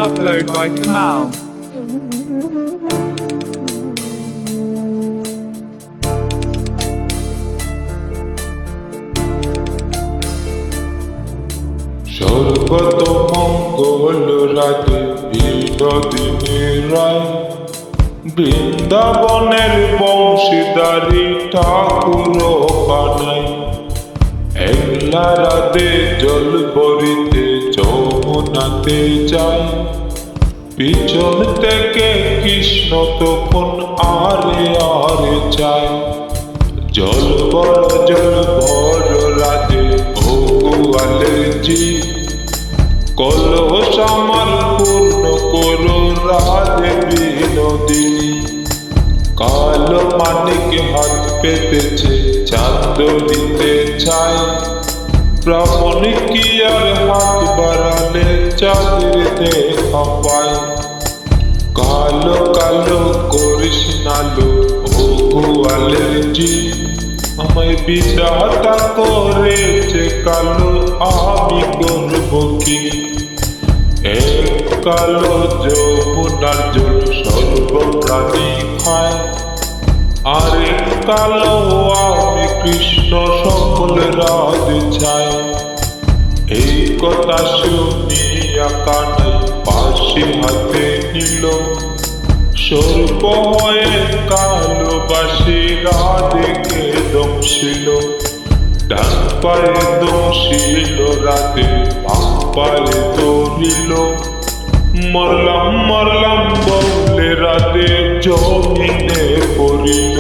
Upload by Kamal. সর্বত মঙ্গল রাতে বিনোদিনী রায় বৃন্দাবনের বংশীদারি ঠাকুর কানাই একলা রাতে জল ভরিতে যমুনাতে যায় পিছন থেকে কৃষ্ণ তখন আরে আরে চায় জল ভর রাতে ও গোয়ালের জি কলস আমার পূর্ণ করো রাধে বিনোদিনী কালো মানিক হাত পেতেছে চাঁদ দিতে চায় ব্রাহ্মণ কি আর হাত বাড়ালে চাঁদের দেখা পায় কালো কালো করিস নালো ও গোয়ালের জি আমায় বিধাতা করেছে কালো আমি করব কি এক কালো যমুনার জল সর্বপ্রাণী খায় আরেক কালো আমি কৃষ্ণ সকল রাধে চাই এই কথা শুনিয়া কানাই বাঁশি হাতে নিল সর্ব হয়ে কালো বাঁশি রাধেকে দংশিল ডান পায়ে দংশিল রাধে বাম পায়ে ধরিল মরলাম মরলাম বলে রাধে জমিনে পড়িল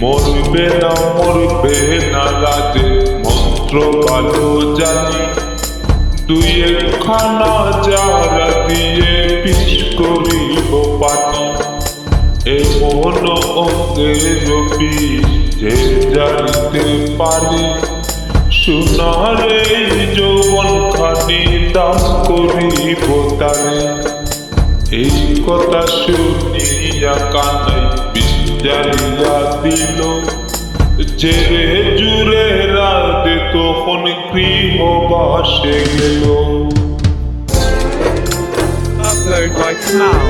মরবে না রাধে মন্ত্র ভালো জানি দুই একখানা যারা দিয়ে পিস করিব পানি এমন অঙ্গের বিষ যে জানিতে পারে সোনার এই যৌবন খানি দান করিব তারে এই কথা শুনিয়া কানাই বিজারিয়া দিল জেরে জুড়ে রাধে তখন গৃহবাসে গেল। Upload by Kamal.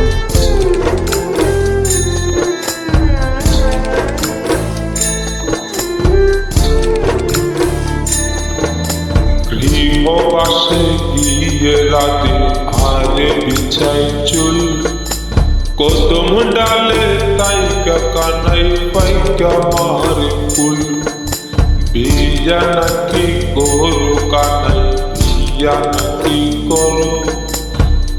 গৃহবাসে গিয়ে রাধে আরে বিছাই চুল কদম ডালে তাইকা কানাই পাইকা মারে ফুল বিয়া নাকি করো কানাই বিয়া নাকি করো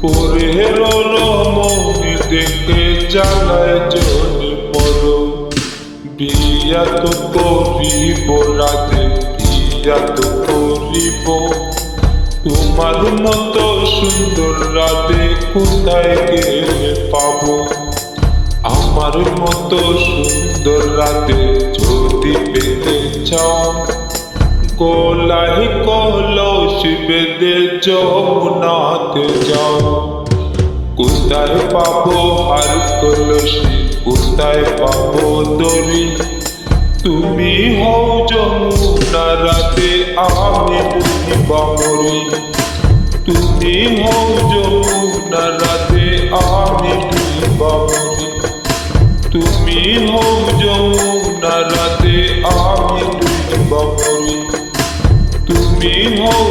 পরে রমণী দেখে জ্বালায় জনে পড়ো বিয়া তো করিব রাধে বিয়া তো করিব তোমার মতো সুন্দর রাধে কোথায় গেলে পাবো আমার মতো সুন্দর রাধে যদি পেতে চাও গোলায় কলস বেঁধে যমুনাতে যাও কোথায় পাবো আর কলসি কোথায় পাবো দড়ি তুমি হও যমুনা রাধে আমি বুঝিবা মরি তুমি হও যমুনা রাধে আমি বুঝিবা মরি তুমি হও যমুনা রাধে আমি বুঝিবা মরি তুমি হও